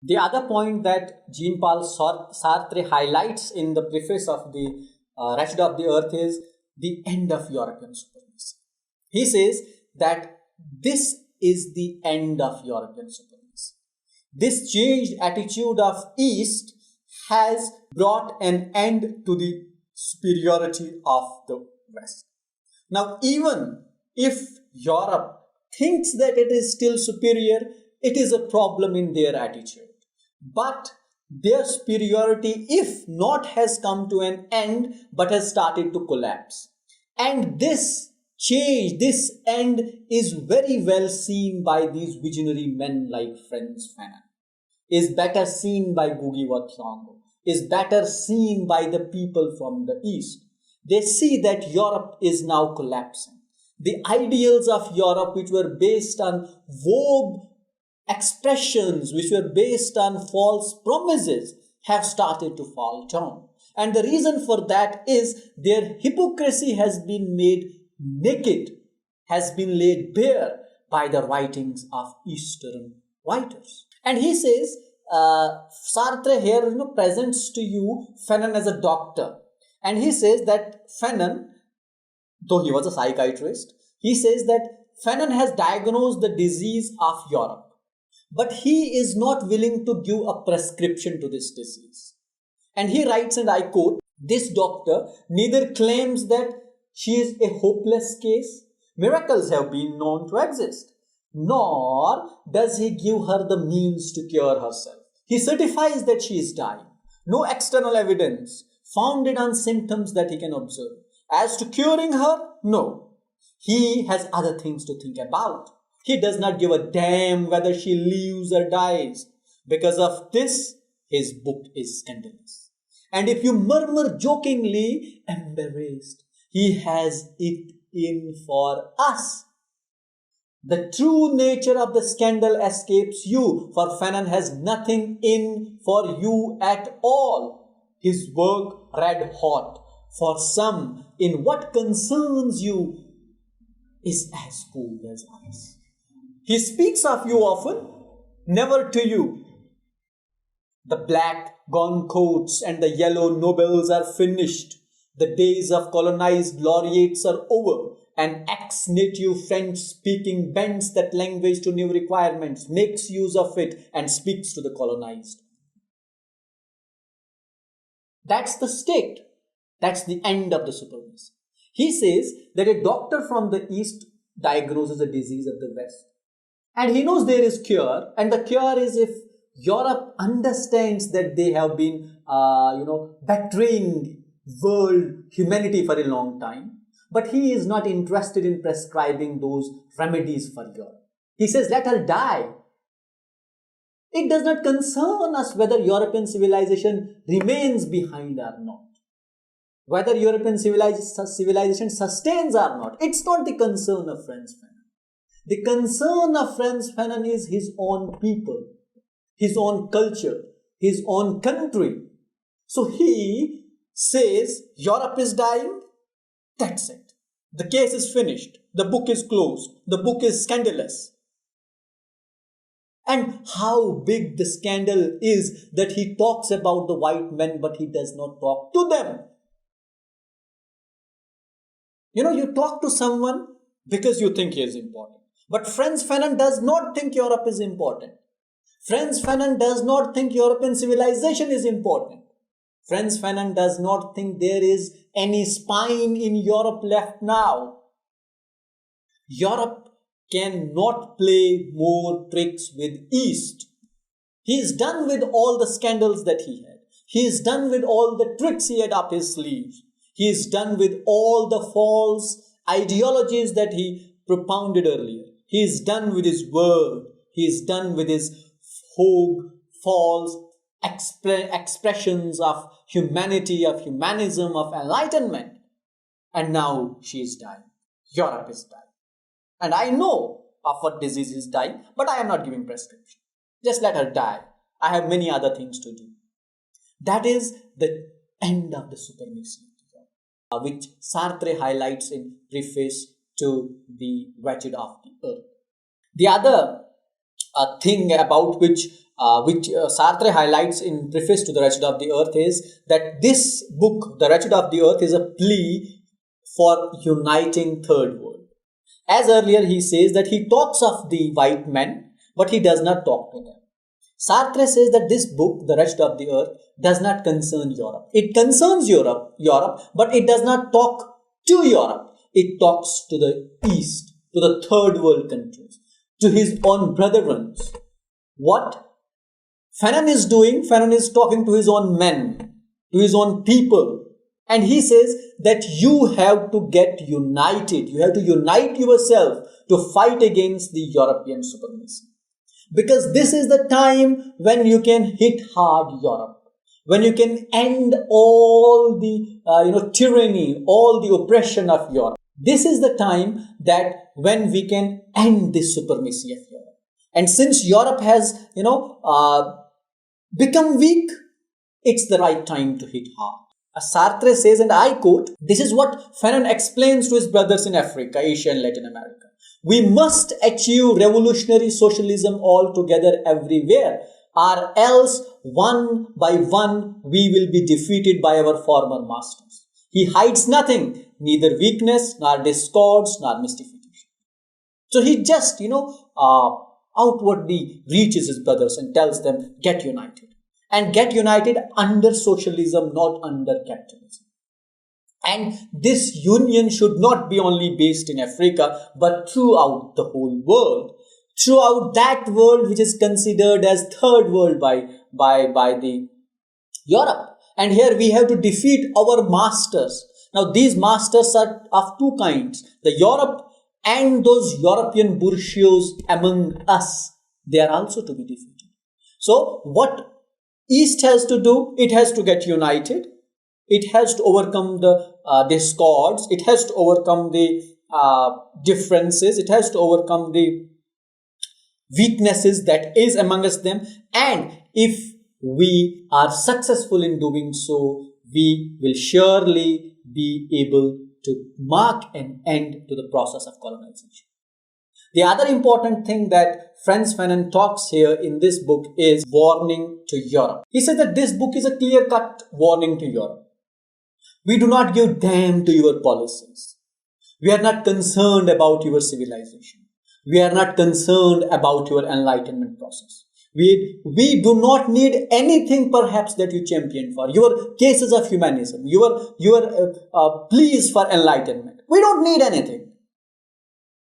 The other point that Jean-Paul Sartre highlights in the preface of the Wretched of the Earth is the end of European supremacy. He says that this is the end of European supremacy. This changed attitude of East has brought an end to the superiority of the West. Now, even if Europe thinks that it is still superior, it is a problem in their attitude. But their superiority, if not, has come to an end, but has started to collapse. And this change, this end is very well seen by these visionary men like Frantz Fanon, is better seen by Ngugi wa Thiong'o, is better seen by the people from the East. They see that Europe is now collapsing. The ideals of Europe, which were based on vague expressions, which were based on false promises, have started to fall down. And the reason for that is their hypocrisy has been made naked, has been laid bare by the writings of Eastern writers. And he says, Sartre here presents to you Fanon as a doctor. And he says that Fanon, though he was a psychiatrist, he says that Fanon has diagnosed the disease of Europe. But he is not willing to give a prescription to this disease. And he writes, and I quote, "This doctor neither claims that she is a hopeless case, miracles have been known to exist, nor does he give her the means to cure herself. He certifies that she is dying. No external evidence founded on symptoms that he can observe. As to curing her, no. He has other things to think about. He does not give a damn whether she lives or dies. Because of this, his book is scandalous. And if you murmur jokingly, embarrassed, he has it in for us. The true nature of the scandal escapes you, for Fanon has nothing in for you at all. His work red hot. For some, in what concerns you, is as cold as ice. He speaks of you often, never to you. The black gown coats and the yellow nobles are finished. The days of colonized laureates are over. An ex-native French-speaking bends that language to new requirements, makes use of it, and speaks to the colonized. That's the state. That's the end of the supremacy. He says that a doctor from the East diagnoses a disease of the West. And he knows there is cure, and the cure is if Europe understands that they have been, betraying world humanity for a long time. But he is not interested in prescribing those remedies for Europe. He says, let her die. It does not concern us whether European civilization remains behind or not. Whether European civilization sustains or not. It's not the concern of Frantz Fanon. The concern of Frantz Fanon is his own people, his own culture, his own country. So he says, Europe is dying, that's it. The case is finished, the book is closed, the book is scandalous. And how big the scandal is that he talks about the white men, but he does not talk to them. You talk to someone because you think he is important. But Frantz Fanon does not think Europe is important. Frantz Fanon does not think European civilization is important. Frantz Fanon does not think there is any spine in Europe left now. Europe cannot play more tricks with East. He is done with all the scandals that he had. He is done with all the tricks he had up his sleeves. He is done with all the false ideologies that he propounded earlier. He is done with his word. He is done with his false expressions of humanity, of humanism, of enlightenment. And now she is dying. Europe is dying. And I know of what disease is dying, but I am not giving prescription. Just let her die. I have many other things to do. That is the end of the supremacy, which Sartre highlights in Preface to the Wretched of the Earth. The other thing about which which Sartre highlights in Preface to The Wretched of the Earth, is that this book, The Wretched of the Earth, is a plea for uniting third world. As earlier he says that he talks of the white men, but he does not talk to them. Sartre says that this book, The Wretched of the Earth, does not concern Europe. It concerns Europe, but it does not talk to Europe. It talks to the East, to the third world countries, to his own brethren. What Fanon is doing, Fanon is talking to his own men, to his own people. And he says that you have to get united. You have to unite yourself to fight against the European supremacy. Because this is the time when you can hit hard Europe, when you can end all the tyranny, all the oppression of Europe. This is the time that when we can end the supremacy of Europe. And since Europe has become weak, it's the right time to hit hard. As Sartre says, and I quote, this is what Fanon explains to his brothers in Africa, Asia and Latin America. We must achieve revolutionary socialism all together everywhere, or else one by one we will be defeated by our former masters. He hides nothing, neither weakness, nor discords, nor mystification. So he just, outwardly reaches his brothers and tells them, get united. And get united under socialism, not under capitalism. And this union should not be only based in Africa, but throughout the whole world. Throughout that world which is considered as third world by the Europe. And here we have to defeat our masters. Now these masters are of two kinds. The Europe and those European bourgeois among us, they are also to be defeated. So what East has to do, it has to get united. It has to overcome the discords. It has to overcome the differences. It has to overcome the weaknesses that is amongst them. And if we are successful in doing so, we will surely be able to mark an end to the process of colonization. The other important thing that Frantz Fanon talks here in this book is warning to Europe. He said that this book is a clear-cut warning to Europe. We do not give damn to your policies. We are not concerned about your civilization. We are not concerned about your enlightenment process. We do not need anything perhaps that you champion for. Your cases of humanism, your pleas for enlightenment. We don't need anything.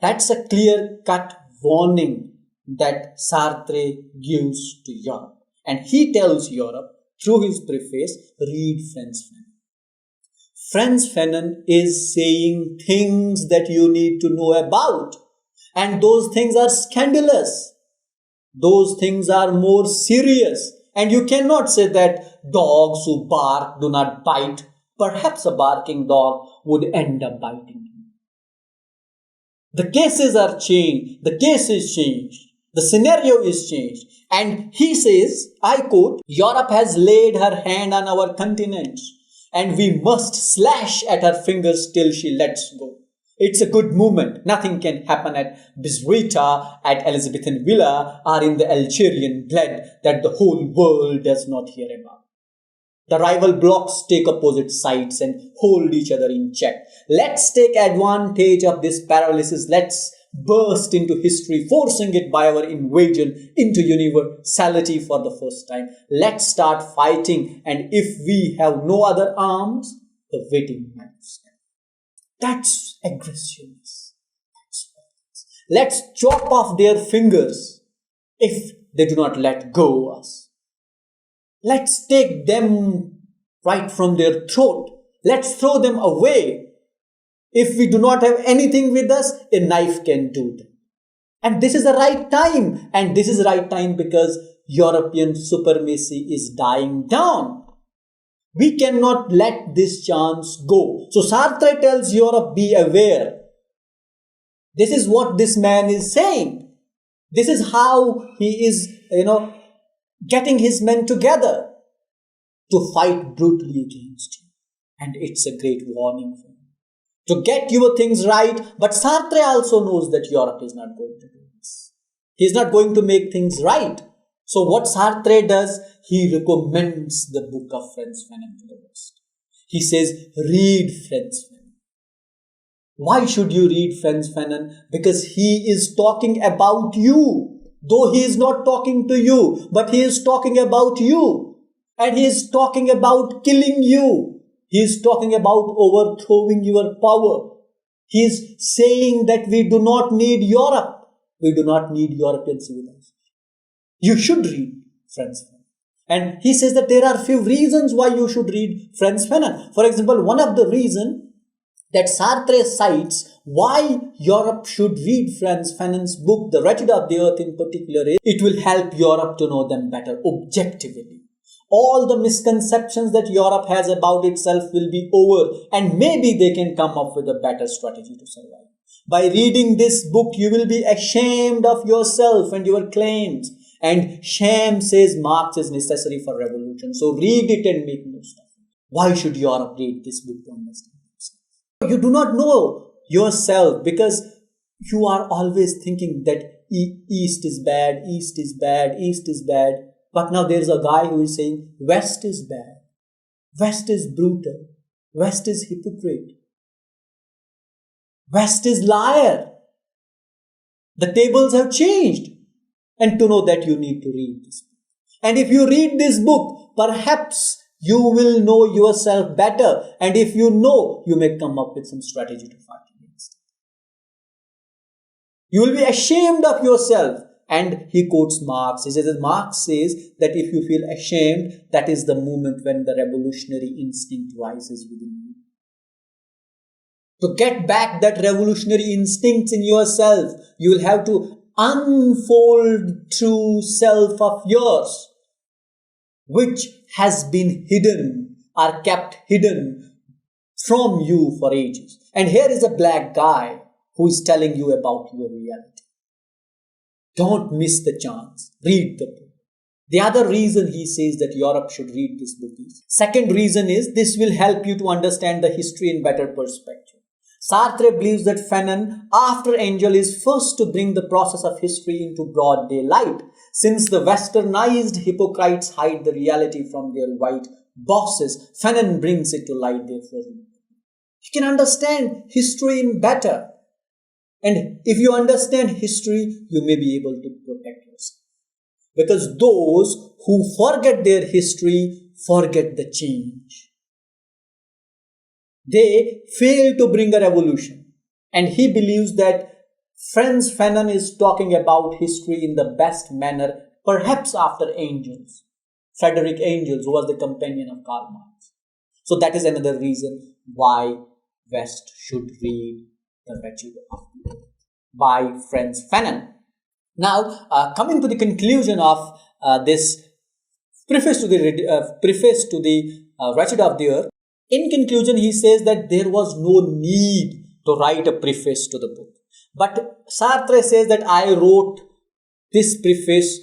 That's a clear-cut warning that Sartre gives to Europe. And he tells Europe through his preface, read Frantz Fanon. Frantz Fanon is saying things that you need to know about. And those things are scandalous. Those things are more serious. And you cannot say that dogs who bark do not bite. Perhaps a barking dog would end up biting you. The cases are changed. The case is changed. The scenario is changed. And he says, I quote, Europe has laid her hand on our continent and we must slash at her fingers till she lets go. It's a good movement. Nothing can happen at Bizerta, at Elizabethan Villa, or in the Algerian bled that the whole world does not hear about. The rival blocks take opposite sides and hold each other in check. Let's take advantage of this paralysis. Let's burst into history, forcing it by our invasion into universality for the first time. Let's start fighting, and if we have no other arms, the waiting man is there. That's aggressiveness. That's violence. Let's chop off their fingers if they do not let go of us. Let's take them right from their throat. Let's throw them away. If we do not have anything with us, a knife can do that. And this is the right time. And this is the right time because European supremacy is dying down. We cannot let this chance go. So Sartre tells Europe, be aware. This is what this man is saying. This is how he is, getting his men together to fight brutally against you. And it's a great warning for him. To get your things right, but Sartre also knows that Europe is not going to do this. He is not going to make things right. So what Sartre does, he recommends the book of Frantz Fanon to the West. He says, read Frantz Fanon. Why should you read Frantz Fanon? Because he is talking about you. Though he is not talking to you, but he is talking about you. And he is talking about killing you. He is talking about overthrowing your power. He is saying that we do not need Europe. We do not need European civilization. You should read Frantz Fanon. And he says that there are few reasons why you should read Frantz Fanon. For example, one of the reasons that Sartre cites why Europe should read Frantz Fanon's book, The Wretched of the Earth in particular, is it will help Europe to know them better objectively. All the misconceptions that Europe has about itself will be over, and maybe they can come up with a better strategy to survive. By reading this book, you will be ashamed of yourself and your claims. And shame, says Marx, is necessary for revolution. So read it and make most of it. Why should Europe read this book to understand themselves? You do not know yourself because you are always thinking that East is bad, East is bad, East is bad. But now there is a guy who is saying West is bad, West is brutal, West is hypocrite, West is liar. The tables have changed. And to know that, you need to read this book. And if you read this book, perhaps you will know yourself better. And if you know, you may come up with some strategy to fight against it. You will be ashamed of yourself. And he quotes Marx. He says, Marx says that if you feel ashamed, that is the moment when the revolutionary instinct rises within you. To get back that revolutionary instincts in yourself, you will have to unfold true self of yours, which has been hidden or kept hidden from you for ages. And here is a black guy who is telling you about your reality. Don't miss the chance. Read the book. The other reason he says that Europe should read this book is, second reason is, this will help you to understand the history in better perspective. Sartre believes that Fanon, after Engels, is first to bring the process of history into broad daylight, since the westernized hypocrites hide the reality from their white bosses. Fanon brings it to light, therefore. You can understand history in better. And if you understand history, you may be able to protect yourself. Because those who forget their history forget the change. They fail to bring a revolution. And he believes that Frantz Fanon is talking about history in the best manner, perhaps after Engels. Frederick Engels, who was the companion of Karl Marx. So that is another reason why West should read The Wretched of the Earth by Frantz Fanon. Now, coming to the conclusion of this preface to the Wretched of the Earth, in conclusion, he says that there was no need to write a preface to the book. But Sartre says that I wrote this preface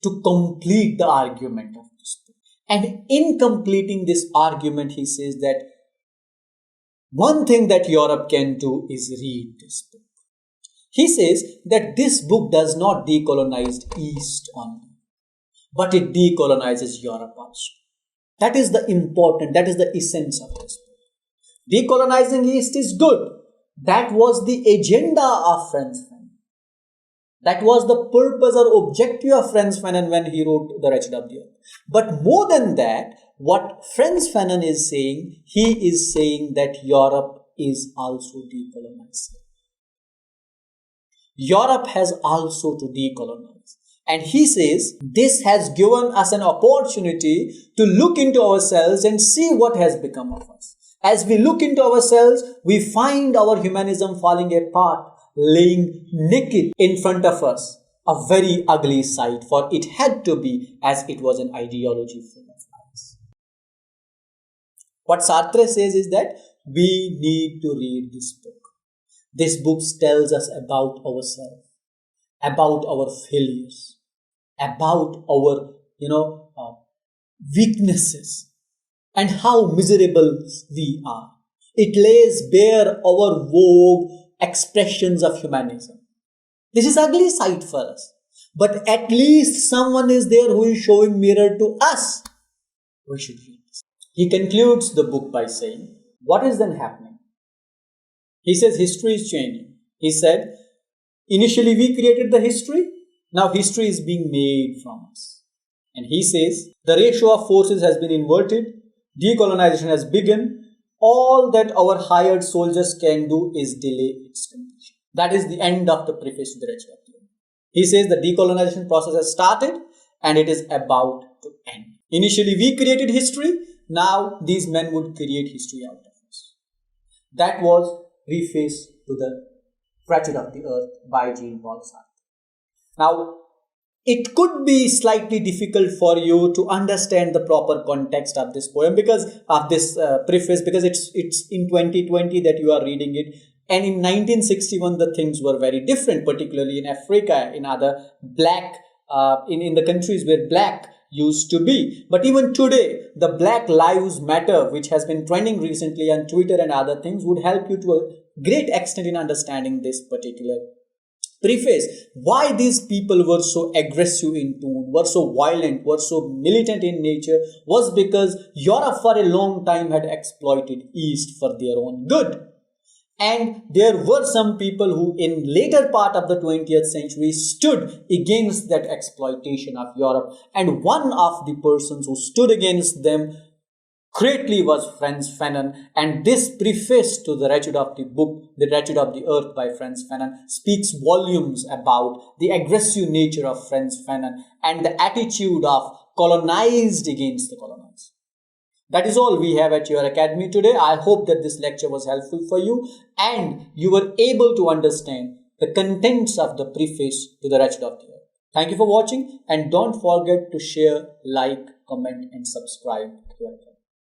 to complete the argument of this book. And in completing this argument, he says that one thing that Europe can do is read this book. He says that this book does not decolonize East only, but it decolonizes Europe also. That is the essence of this book. Decolonizing East is good. That was the agenda of Frantz Fanon. That was the purpose or objective of Frantz Fanon when he wrote The Wretched of the Earth. But more than that, what Frantz Fanon is saying, he is saying that Europe is also decolonized. Europe has also to decolonize. And he says this has given us an opportunity to look into ourselves and see what has become of us. As we look into ourselves, we find our humanism falling apart, laying naked in front of us. A very ugly sight, for it had to be, as it was an ideology full of lies. What Sartre says is that we need to read this book. This book tells us about ourselves, about our failures, about our, weaknesses, and how miserable we are. It lays bare our vogue expressions of humanism. This is ugly sight for us. but at least someone is there who is showing mirror to us. We should read this. He concludes the book by saying, what is then happening? He says history is changing. He said, initially we created the history, now history is being made from us. And he says, the ratio of forces has been inverted, decolonization has begun, all that our hired soldiers can do is delay its completion. That is the end of the preface to the Wretched. He says the decolonization process has started and it is about to end. Initially we created history, now these men would create history out of us. That was Preface to the Wretched of the Earth by Jean-Paul Sartre. Now, it could be slightly difficult for you to understand the proper context of this poem because of this preface, because it's in 2020 that you are reading it. And in 1961, the things were very different, particularly in Africa, in other black, in the countries where black used to be. But even today, the Black Lives Matter, which has been trending recently on Twitter and other things, would help you to a great extent in understanding this particular preface. Why these people were so aggressive in tone, were so violent, were so militant in nature, was because Europe for a long time had exploited East for their own good. And there were some people who in later part of the 20th century stood against that exploitation of Europe. And one of the persons who stood against them greatly was Frantz Fanon. And this preface to the Wretched of the book, The Wretched of the Earth by Frantz Fanon, speaks volumes about the aggressive nature of Frantz Fanon and the attitude of colonized against the colonized. That is all we have at your academy today. I hope that this lecture was helpful for you and you were able to understand the contents of the preface to the Wretched of the Earth. Thank you for watching and don't forget to share, like, comment and subscribe to our academy.